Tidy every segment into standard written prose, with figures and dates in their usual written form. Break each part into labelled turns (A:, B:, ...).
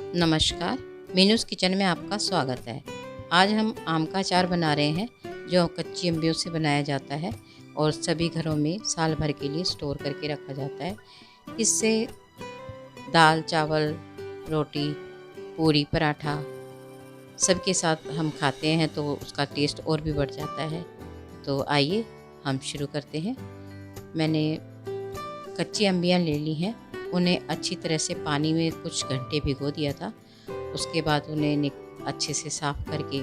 A: नमस्कार, मीनूज़ किचन में आपका स्वागत है। आज हम आम का अचार बना रहे हैं जो कच्ची अम्बियों से बनाया जाता है और सभी घरों में साल भर के लिए स्टोर करके रखा जाता है। इससे दाल, चावल, रोटी, पूरी, पराठा सबके साथ हम खाते हैं तो उसका टेस्ट और भी बढ़ जाता है। तो आइए हम शुरू करते हैं। मैंने कच्ची अम्बियाँ ले ली हैं, उन्हें अच्छी तरह से पानी में कुछ घंटे भिगो दिया था। उसके बाद उन्हें अच्छे से साफ़ करके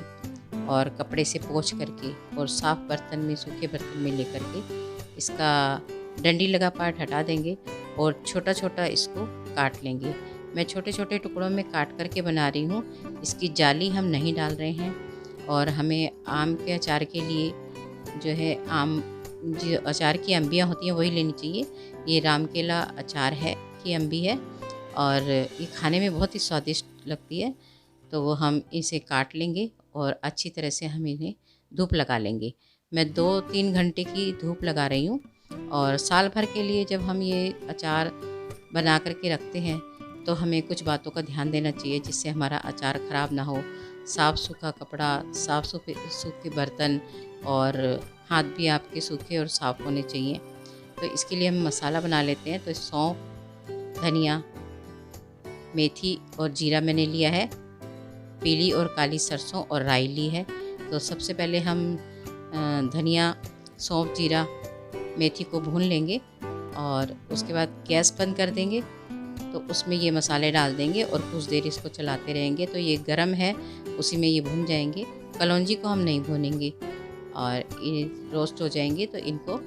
A: और कपड़े से पोंछ करके और साफ़ बर्तन में, सूखे बर्तन में लेकर के इसका डंडी लगा पार्ट हटा देंगे और छोटा छोटा इसको काट लेंगे। मैं छोटे छोटे टुकड़ों में काट करके बना रही हूँ। इसकी जाली हम नहीं डाल रहे हैं और हमें आम के अचार के लिए जो है जो अचार की अम्बियाँ होती हैं वही लेनी चाहिए। ये रामकेला अचार है की अम्बी है और ये खाने में बहुत ही स्वादिष्ट लगती है। तो वो हम इसे काट लेंगे और अच्छी तरह से हम इन्हें धूप लगा लेंगे। मैं 2-3 घंटे की धूप लगा रही हूँ और साल भर के लिए जब हम ये अचार बना करके रखते हैं तो हमें कुछ बातों का ध्यान देना चाहिए जिससे हमारा अचार ख़राब ना हो। साफ़ सूखा कपड़ा, साफ़ सूखे बर्तन और हाथ भी आपके सूखे और साफ़ होने चाहिए। तो इसके लिए हम मसाला बना लेते हैं। तो सौंफ, धनिया, मेथी और जीरा मैंने लिया है। पीली और काली सरसों और राई ली है। तो सबसे पहले हम धनिया, सौंफ, जीरा, मेथी को भून लेंगे और उसके बाद गैस बंद कर देंगे। तो उसमें ये मसाले डाल देंगे और कुछ देर इसको चलाते रहेंगे। तो ये गरम है, उसी में ये भून जाएंगे। कलौंजी को हम नहीं भूनेंगे और ये रोस्ट हो जाएंगे तो इनको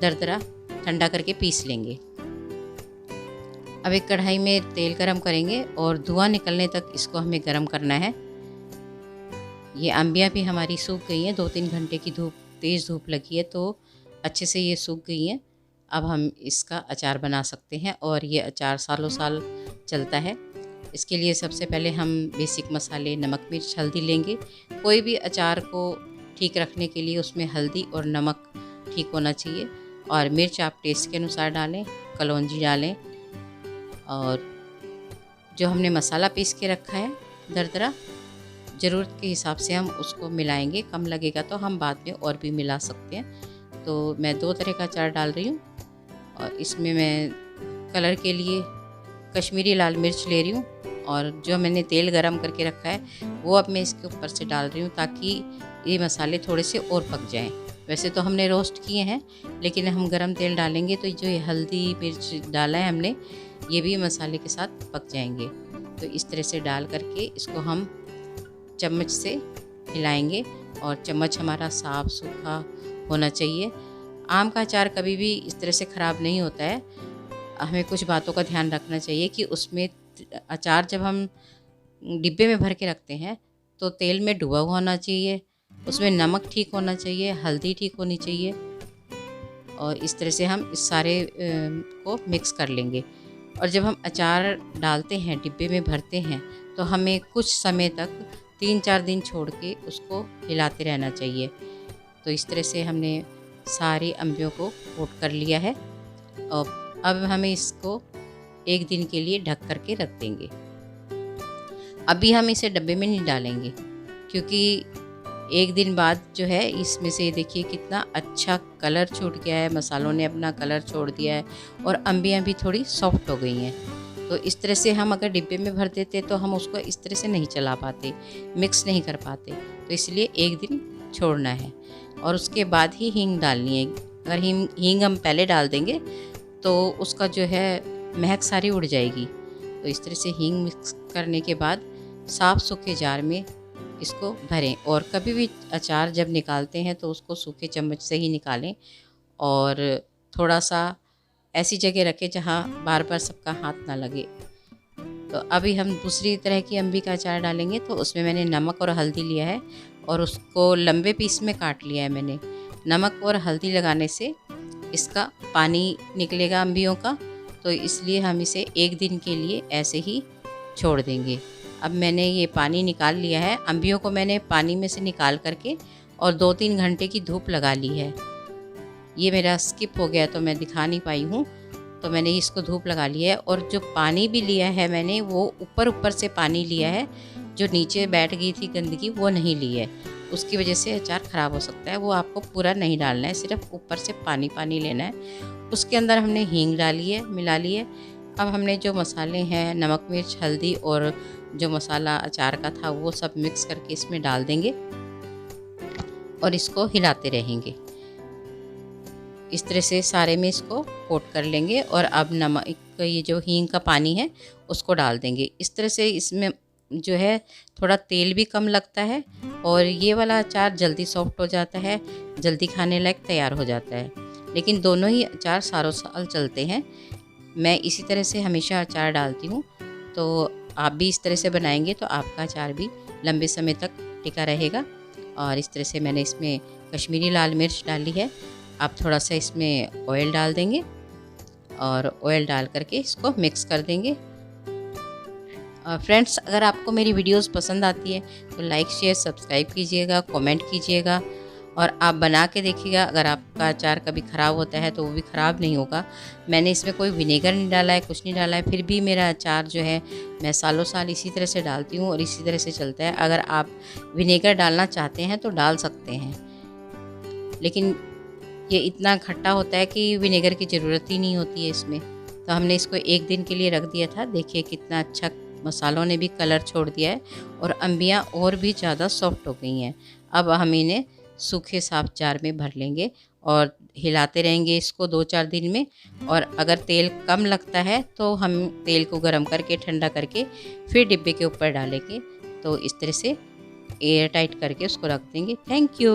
A: दरदरा ठंडा करके पीस लेंगे। अब एक कढ़ाई में तेल गरम करेंगे और धुआं निकलने तक इसको हमें गरम करना है। ये अम्बियाँ भी हमारी सूख गई हैं, 2-3 घंटे की तेज़ धूप लगी है तो अच्छे से ये सूख गई हैं। अब हम इसका अचार बना सकते हैं और ये अचार सालों साल चलता है। इसके लिए सबसे पहले हम बेसिक मसाले नमक, मिर्च, हल्दी लेंगे। कोई भी अचार को ठीक रखने के लिए उसमें हल्दी और नमक ठीक होना चाहिए और मिर्च आप टेस्ट के अनुसार डालें, कलौंजी डालें और जो हमने मसाला पीस के रखा है दरदरा, ज़रूरत के हिसाब से हम उसको मिलाएंगे। कम लगेगा तो हम बाद में और भी मिला सकते हैं। तो मैं 2 तरह का अचार डाल रही हूँ और इसमें मैं कलर के लिए कश्मीरी लाल मिर्च ले रही हूँ और जो मैंने तेल गरम करके रखा है वो अब मैं इसके ऊपर से डाल रही हूँ ताकि ये मसाले थोड़े से और पक जाएं। वैसे तो हमने रोस्ट किए हैं लेकिन हम गरम तेल डालेंगे तो जो ये हल्दी मिर्च डाला है हमने, ये भी मसाले के साथ पक जाएंगे। तो इस तरह से डाल करके इसको हम चम्मच से हिलाएंगे और चम्मच हमारा साफ़ सूखा होना चाहिए। आम का अचार कभी भी इस तरह से ख़राब नहीं होता है। हमें कुछ बातों का ध्यान रखना चाहिए कि उसमें अचार जब हम डिब्बे में भर के रखते हैं तो तेल में डूबा हुआ होना चाहिए, उसमें नमक ठीक होना चाहिए, हल्दी ठीक होनी चाहिए और इस तरह से हम इस सारे को मिक्स कर लेंगे। और जब हम अचार डालते हैं, डिब्बे में भरते हैं तो हमें कुछ समय तक 3-4 दिन छोड़ के उसको हिलाते रहना चाहिए। तो इस तरह से हमने सारी अम्बियों को कोट कर लिया है और अब हमें इसको 1 दिन के लिए ढक कर के रख देंगे। अभी हम इसे डब्बे में नहीं डालेंगे क्योंकि 1 दिन बाद जो है इसमें से देखिए कितना अच्छा कलर छूट गया है, मसालों ने अपना कलर छोड़ दिया है और अम्बियाँ भी थोड़ी सॉफ्ट हो गई हैं। तो इस तरह से हम अगर डिब्बे में भर देते तो हम उसको इस तरह से नहीं चला पाते, मिक्स नहीं कर पाते। तो इसलिए 1 दिन छोड़ना है और उसके बाद ही हींग डालनी है। अगर हींग हम पहले डाल देंगे तो उसका जो है महक सारी उड़ जाएगी। तो इस तरह से हींग मिक्स करने के बाद साफ़ सूखे जार में इसको भरें और कभी भी अचार जब निकालते हैं तो उसको सूखे चम्मच से ही निकालें और थोड़ा सा ऐसी जगह रखें जहाँ बार बार सबका हाथ ना लगे। तो अभी हम दूसरी तरह की अम्बी का अचार डालेंगे। तो उसमें मैंने नमक और हल्दी लिया है और उसको लंबे पीस में काट लिया है मैंने। नमक और हल्दी लगाने से इसका पानी निकलेगा अम्बियों का, तो इसलिए हम इसे 1 दिन के लिए ऐसे ही छोड़ देंगे। अब मैंने ये पानी निकाल लिया है। अम्बियों को मैंने पानी में से निकाल करके और 2-3 घंटे की धूप लगा ली है। ये मेरा स्किप हो गया तो मैं दिखा नहीं पाई हूँ। तो मैंने इसको धूप लगा लिया है। और जो पानी भी लिया है मैंने, वो ऊपर से पानी लिया है, जो नीचे बैठ गई थी गंदगी वो नहीं ली है। उसकी वजह से अचार ख़राब हो सकता है। वो आपको पूरा नहीं डालना है, सिर्फ ऊपर से पानी पानी लेना है। उसके अंदर हमने हींग डाली है, मिला ली है। अब हमने जो मसाले हैं, नमक मिर्च हल्दी और जो मसाला अचार का था वो सब मिक्स करके इसमें डाल देंगे और इसको हिलाते रहेंगे। इस तरह से सारे में इसको कोट कर लेंगे। और अब नमक, ये जो हींग का पानी है उसको डाल देंगे। इस तरह से इसमें जो है थोड़ा तेल भी कम लगता है और ये वाला अचार जल्दी सॉफ्ट हो जाता है, जल्दी खाने लायक तैयार हो जाता है। लेकिन दोनों ही अचार सालों साल चलते हैं। मैं इसी तरह से हमेशा अचार डालती हूँ, तो आप भी इस तरह से बनाएंगे तो आपका अचार भी लंबे समय तक टिका रहेगा। और इस तरह से मैंने इसमें कश्मीरी लाल मिर्च डाली है। आप थोड़ा सा इसमें ऑयल डाल देंगे और ऑयल डाल करके इसको मिक्स कर देंगे। फ्रेंड्स, अगर आपको मेरी वीडियोस पसंद आती है तो लाइक शेयर सब्सक्राइब कीजिएगा, कमेंट कीजिएगा और आप बना के देखिएगा। अगर आपका अचार कभी ख़राब होता है तो वो भी ख़राब नहीं होगा। मैंने इसमें कोई विनेगर नहीं डाला है, कुछ नहीं डाला है, फिर भी मेरा अचार जो है मैं सालों साल इसी तरह से डालती हूँ और इसी तरह से चलता है। अगर आप विनेगर डालना चाहते हैं तो डाल सकते हैं, लेकिन ये इतना खट्टा होता है कि विनेगर की ज़रूरत ही नहीं होती है इसमें। तो हमने इसको एक दिन के लिए रख दिया था। देखिए कितना अच्छा मसालों ने भी कलर छोड़ दिया है और अम्बियाँ और भी ज़्यादा सॉफ्ट हो गई हैं। अब हम इन्हें सूखे साफ जार में भर लेंगे और हिलाते रहेंगे इसको 2-4 दिन में। और अगर तेल कम लगता है तो हम तेल को गर्म करके ठंडा करके फिर डिब्बे के ऊपर डालेंगे। तो इस तरह से एयर टाइट करके उसको रख देंगे। Thank you.